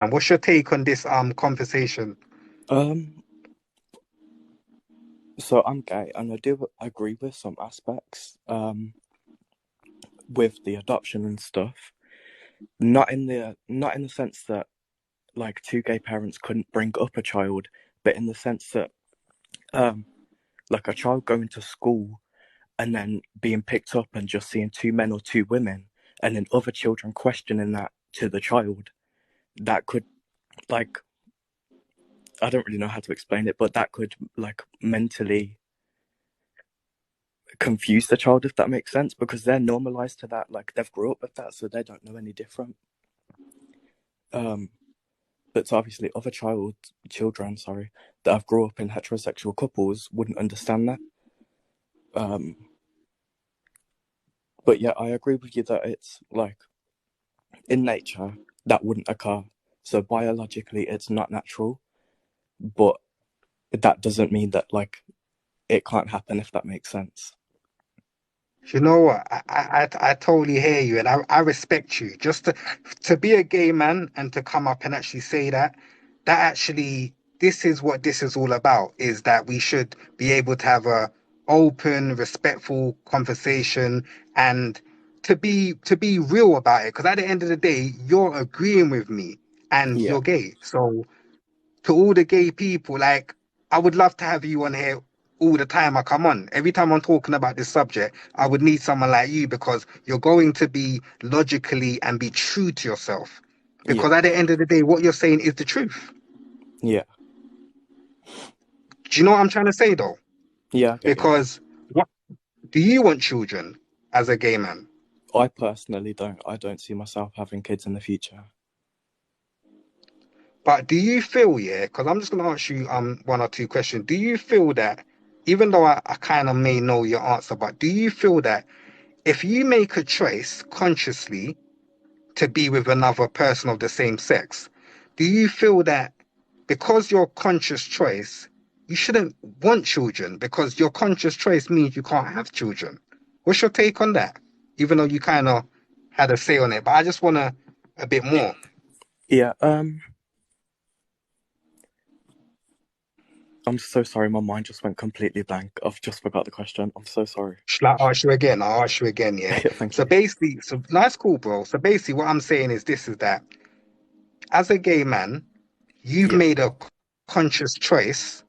And what's your take on this conversation? Um, so I'm gay, and I do agree with some aspects, with the adoption and stuff. Not in the sense that like two gay parents couldn't bring up a child, but in the sense that um, like a child going to school and then being picked up and just seeing two men or two women, and then other children questioning that to the child, that could like I don't really know how to explain it, but that could like mentally confuse the child, if that makes sense, because they're normalized to that, like they've grew up with that, so they don't know any different. um but so obviously other children, sorry, that have grew up in heterosexual couples wouldn't understand that. um but yeah, I agree with you that it's like in nature that wouldn't occur, so biologically it's not natural, but that doesn't mean that like it can't happen, if that makes sense. You know what? I totally hear you, and I respect you. Just to be a gay man and to come up and actually say that, that actually this is what this is all about, is that we should be able to have a open, respectful conversation and to be real about it. Because at the end of the day, you're agreeing with me and Yeah, you're gay. So to all the gay people, like I would love to have you on here all the time I come on. Every time I'm talking about this subject, I would need someone like you because you're going to be logically and be true to yourself. yeah, Because at the end of the day, what you're saying is the truth. yeah, Do you know what I'm trying to say though? yeah, I get you. Because what do you want children as a gay man? I personally don't. I don't see myself having kids in the future. But do you feel, yeah, because I'm just gonna ask you one or two questions. Do you feel that even though I kind of may know your answer, but do you feel that if you make a choice consciously to be with another person of the same sex, do you feel that because your conscious choice, you shouldn't want children because your conscious choice means you can't have children? What's your take on that? Even though you kind of had a say on it, but I just want to a bit more. Yeah, I'm so sorry, my mind just went completely blank. I've just forgot the question. I'm so sorry. Shall I ask you again? I'll ask you again, yeah. Yeah, thank So you. basically, so that's cool, bro. So basically, what I'm saying is this: is that as a gay man, you've Yeah. made a conscious choice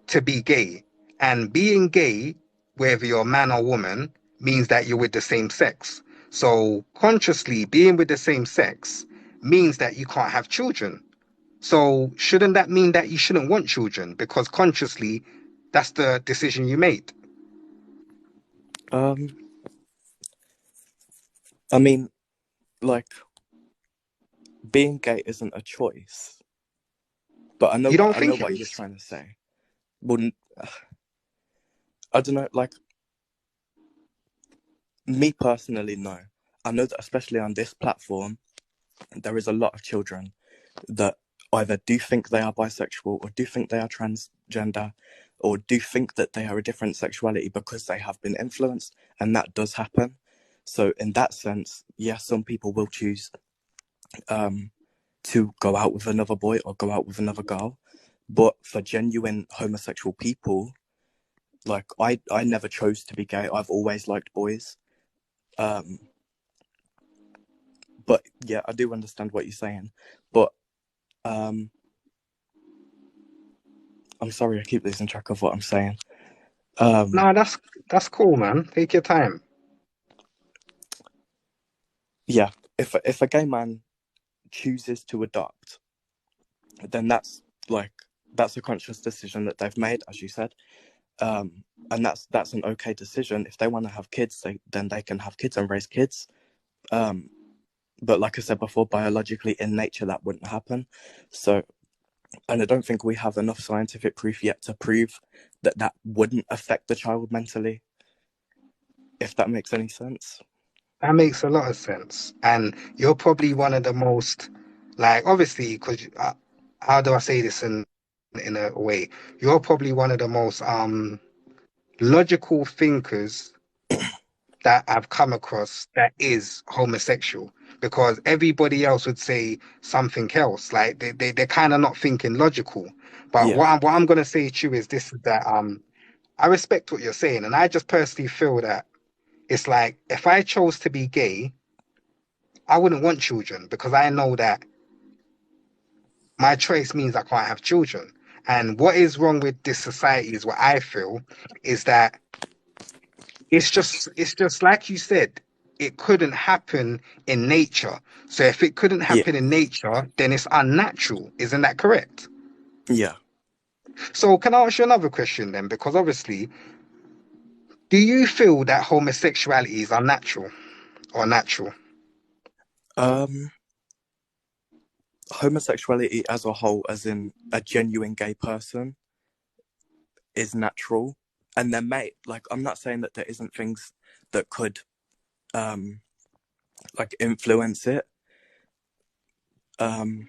to be gay. And being gay, whether you're a man or woman, means that you're with the same sex. So consciously being with the same sex means that you can't have children. So shouldn't that mean that you shouldn't want children? Because consciously, that's the decision you made. Um, I mean, like being gay isn't a choice, but You don't I know think it what you're is? trying to say. Wouldn't I don't know, like me personally, no. I know that especially on this platform, there is a lot of children that either do think they are bisexual or do think they are transgender or do think that they are a different sexuality because they have been influenced, and that does happen. So in that sense, yes, some people will choose um, to go out with another boy or go out with another girl. But for genuine homosexual people, like I never chose to be gay. I've always liked boys. Um, but yeah, I do understand what you're saying. But um, I'm sorry, I keep losing track of what I'm saying. Um, No, that's cool, man. Take your time. yeah, if a gay man chooses to adopt, then like that's a conscious decision that they've made, as you said. Um, and that's an okay decision. If they want to have kids, then they can have kids and raise kids. Um, but like I said before, biologically in nature that wouldn't happen. So, and I don't think we have enough scientific proof yet to prove that that wouldn't affect the child mentally, if that makes any sense. That makes a lot of sense. And you're probably one of the most, like, obviously, because how do I say this in a way? You're probably one of the most logical thinkers that I've come across that is homosexual. because everybody else would say something else. Like they're kind of not thinking logical. But Yeah, what I'm gonna say to you is this, that I respect what you're saying, and I just personally feel that it's like if I chose to be gay, I wouldn't want children because I know that my choice means I can't have children. And what is wrong with this society is what I feel is that it's just like you said, it couldn't happen in nature. So if it couldn't yeah, happen in nature, then it's unnatural. Isn't that correct? yeah. So can I ask you another question then? Because obviously, do you feel that homosexuality is unnatural or natural? Um, Homosexuality as a whole, as in a genuine gay person, is natural. And there may, like, I'm not saying that there isn't things that could, um, like, influence it. Um,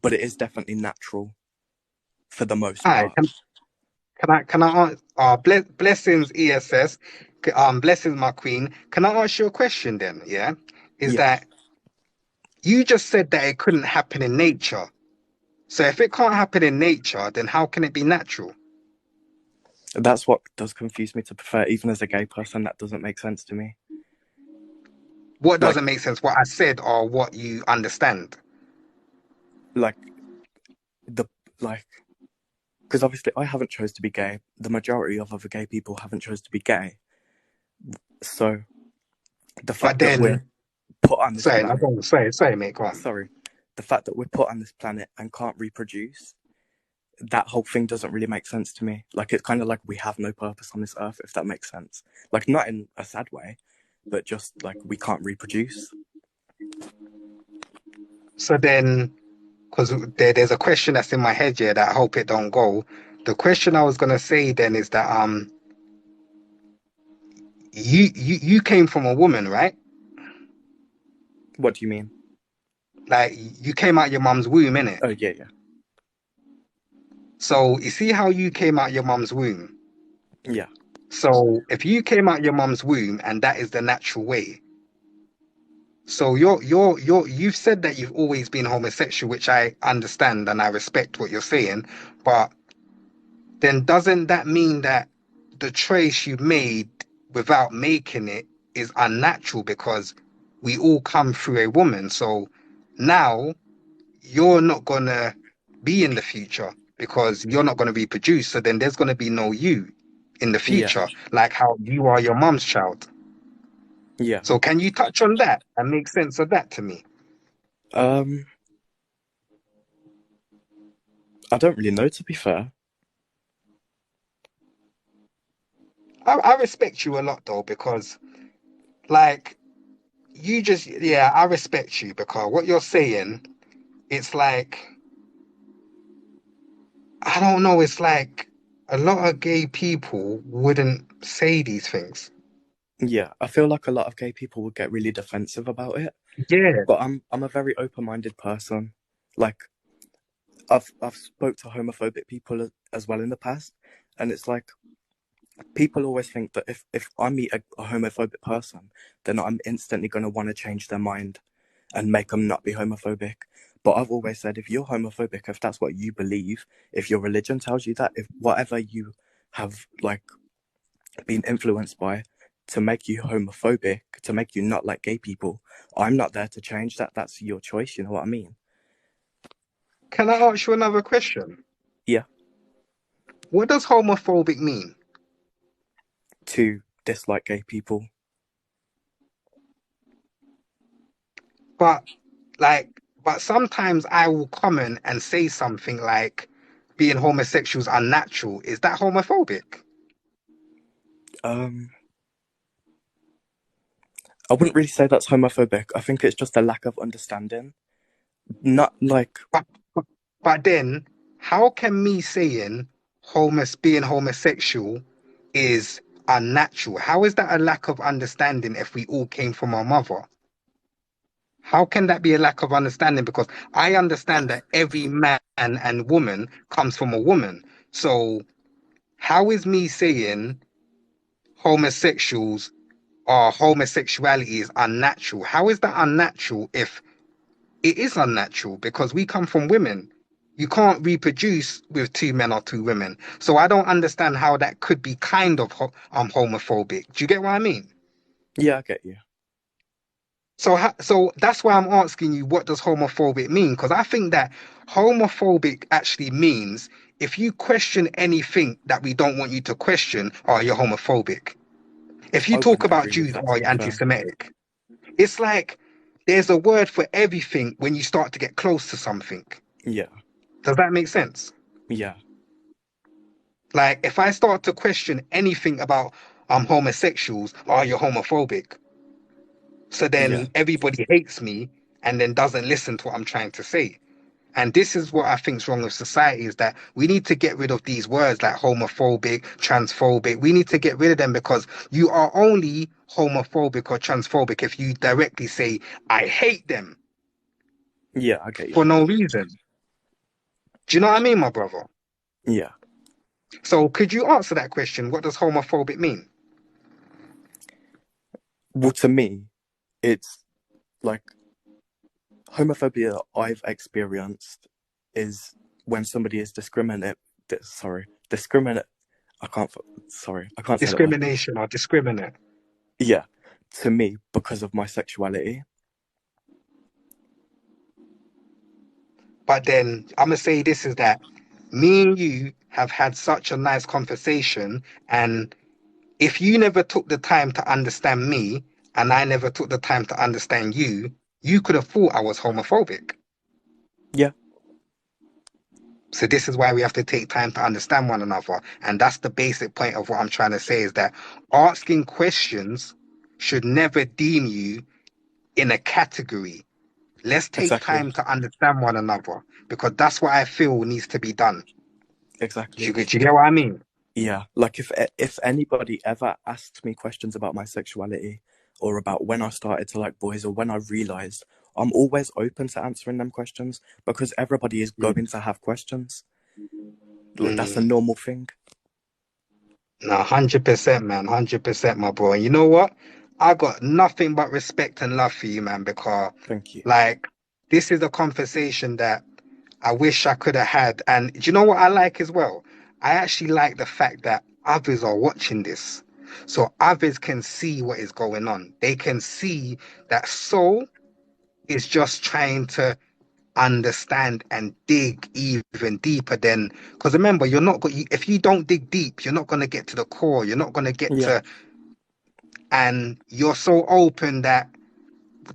but it is definitely natural for the most Hi, part. can I ask blessings ESS, blessings my queen. Can I ask you a question then? Yeah. Is Yeah, that you just said that it couldn't happen in nature. So if it can't happen in nature, then how can it be natural? that's what does confuse me to prefer, even as a gay person, that doesn't make sense to me. What Like, doesn't make sense, what I said or what you understand? like, the, like, because obviously I haven't chose to be gay. The majority of other gay people haven't chose to be gay. So the But fact that we're then, put on this sorry, no, planet, go on, sorry, mate, go on. sorry, the fact that we're put on this planet and can't reproduce, that whole thing doesn't really make sense to me. Like, it's kind of like we have no purpose on this earth, if that makes sense. Like, not in a sad way, but just like we can't reproduce. So then, because there's a question that's in my head here that I hope it don't go. The question I was gonna say then is that you came from a woman, right? What do you mean? Like you came out your mum's womb, innit? Oh, yeah, yeah. So you see how you came out your mum's womb. Yeah. So if you came out your mum's womb and that is the natural way, so you've said that you've always been homosexual, which I understand and I respect what you're saying, but then doesn't that mean that the choice you made without making it is unnatural because we all come through a woman. So now you're not gonna be in the future because you're not gonna be produced. So then there's gonna be no you in the Yeah. future, like how you are your mom's child. Yeah. So can you touch on that and make sense of that to me? Um, I don't really know, to be fair. I respect you a lot though because like you just yeah, I respect you because what you're saying, it's like I don't know, it's like a lot of gay people wouldn't say these things. Yeah, I feel like a lot of gay people would get really defensive about it, Yeah. but I'm a very open-minded person. Like, I've spoke to homophobic people as well in the past, and it's like people always think that if I meet a homophobic person, then I'm instantly going to want to change their mind and make them not be homophobic. But I've always said, if you're homophobic, if that's what you believe, if your religion tells you that, if whatever you have like been influenced by to make you homophobic, to make you not like gay people, I'm not there to change that. That's your choice. You know what I mean? Can I ask you another question? Yeah. What does homophobic mean? To dislike gay people. But like, but sometimes I will comment and say something like being homosexual is unnatural. Is that homophobic? Um, I wouldn't really say that's homophobic. I think it's just a lack of understanding. Not like, But, but, but then, how can me saying being homosexual is unnatural? How is that a lack of understanding if we all came from our mother? How can that be a lack of understanding? Because I understand that every man and woman comes from a woman. So how is me saying homosexuals homosexuality is unnatural. How is that unnatural if it is unnatural? Because we come from women. You can't reproduce with two men or two women. So I don't understand how that could be kind of homophobic. Do you get what I mean? Yeah, I get you. So that's why I'm asking you, what does homophobic mean? Because I think that homophobic actually means if you question anything that we don't want you to question, oh, you're homophobic. If you I talk wouldn't about agree with Jews, that, oh, to you're be fair. anti-Semitic. It's like there's a word for everything when you start to get close to something. Yeah, Does that make sense? yeah, Like if I start to question anything about homosexuals, oh, you're homophobic. So yeah, then everybody hates me and then doesn't listen to what I'm trying to say. And this is what I think is wrong with society is that we need to get rid of these words like homophobic, transphobic. We need to get rid of them because you are only homophobic or transphobic if you directly say, I hate them yeah, I get for you. no reason. Do you know what I mean, my brother? Yeah. So could you answer that question? What does homophobic mean? Well, to me, it's like homophobia I've experienced is when somebody is discriminate. I can't. Sorry, I can't say that word. Discrimination or discriminate. Yeah, to me because of my sexuality. But then I'm gonna say this is that me and you have had such a nice conversation, and if you never took the time to understand me and I never took the time to understand you, you could have thought I was homophobic. Yeah, So this is why we have to take time to understand one another. And that's the basic point of what I'm trying to say is that asking questions should never deem you in a category. Let's take exactly, time to understand one another because that's what I feel needs to be done. exactly. Do you get what I mean? Yeah, like if anybody ever asks me questions about my sexuality or about when I started to like boys or when I realized, I'm always open to answering them questions because everybody is Mm, going to have questions. Like that's a mm. normal thing. No, 100%, man. 100%, my bro. And you know what? I got nothing but respect and love for you, man, because Thank you. like this is a conversation that I wish I could have had. And do you know what I like as well? I actually like the fact that others are watching this. So others can see what is going on. They can see that Soul is just trying to understand and dig even deeper then because remember you're not going if you don't dig deep you're not going to get to the core, you're not going to get Yeah, to, and you're so open that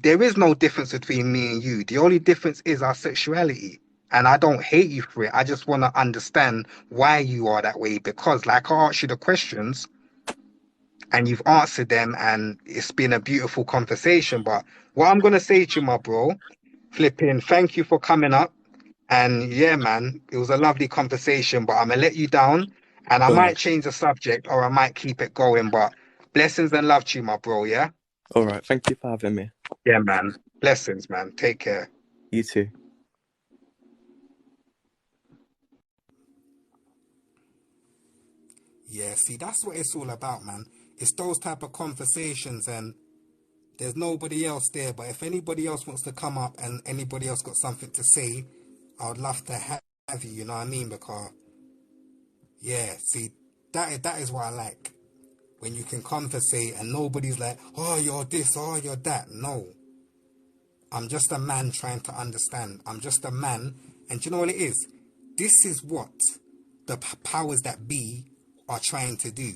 there is no difference between me and you. The only difference is our sexuality, and I don't hate you for it. I just want to understand why you are that way because like I asked you the questions and you've answered them and it's been a beautiful conversation. But what I'm going to say to you, my bro, flipping thank you for coming up. And yeah, man, it was a lovely conversation, but I'm gonna let you down and I all might right, change the subject or I might keep it going. But blessings and love to you, my bro. Yeah. all right. Thank you for having me. Yeah, man. Blessings, man. Take care. You too. Yeah, see, that's what it's all about, man. It's those type of conversations, and there's nobody else there. But if anybody else wants to come up and anybody else got something to say, I would love to have you. You know what I mean? Because yeah, see, that is what I like. When you can conversate and nobody's like, oh, you're this, oh, you're that. No, I'm just a man trying to understand. I'm just a man. And do you know what it is? This is what the powers that be are trying to do.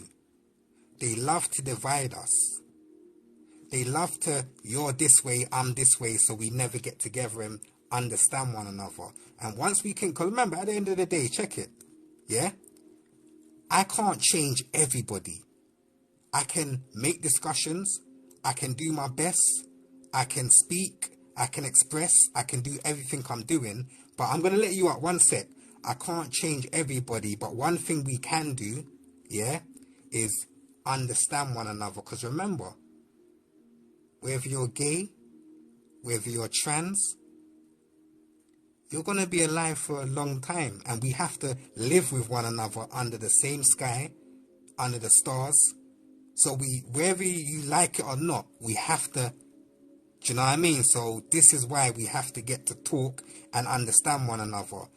They love to divide us. They love to, you're this way, I'm this way, so we never get together and understand one another. And once we can, because remember, at the end of the day, check it. Yeah? I can't change everybody. I can make discussions, I can do my best, I can speak, I can express, I can do everything I'm doing, but I'm going to let you out one sec. I can't change everybody, but one thing we can do, yeah, is understand one another. Because remember, whether you're gay, whether you're trans, you're going to be alive for a long time, and we have to live with one another under the same sky, under the stars. So whether you like it or not, we have to, do you know what I mean? So this is why we have to get to talk and understand one another.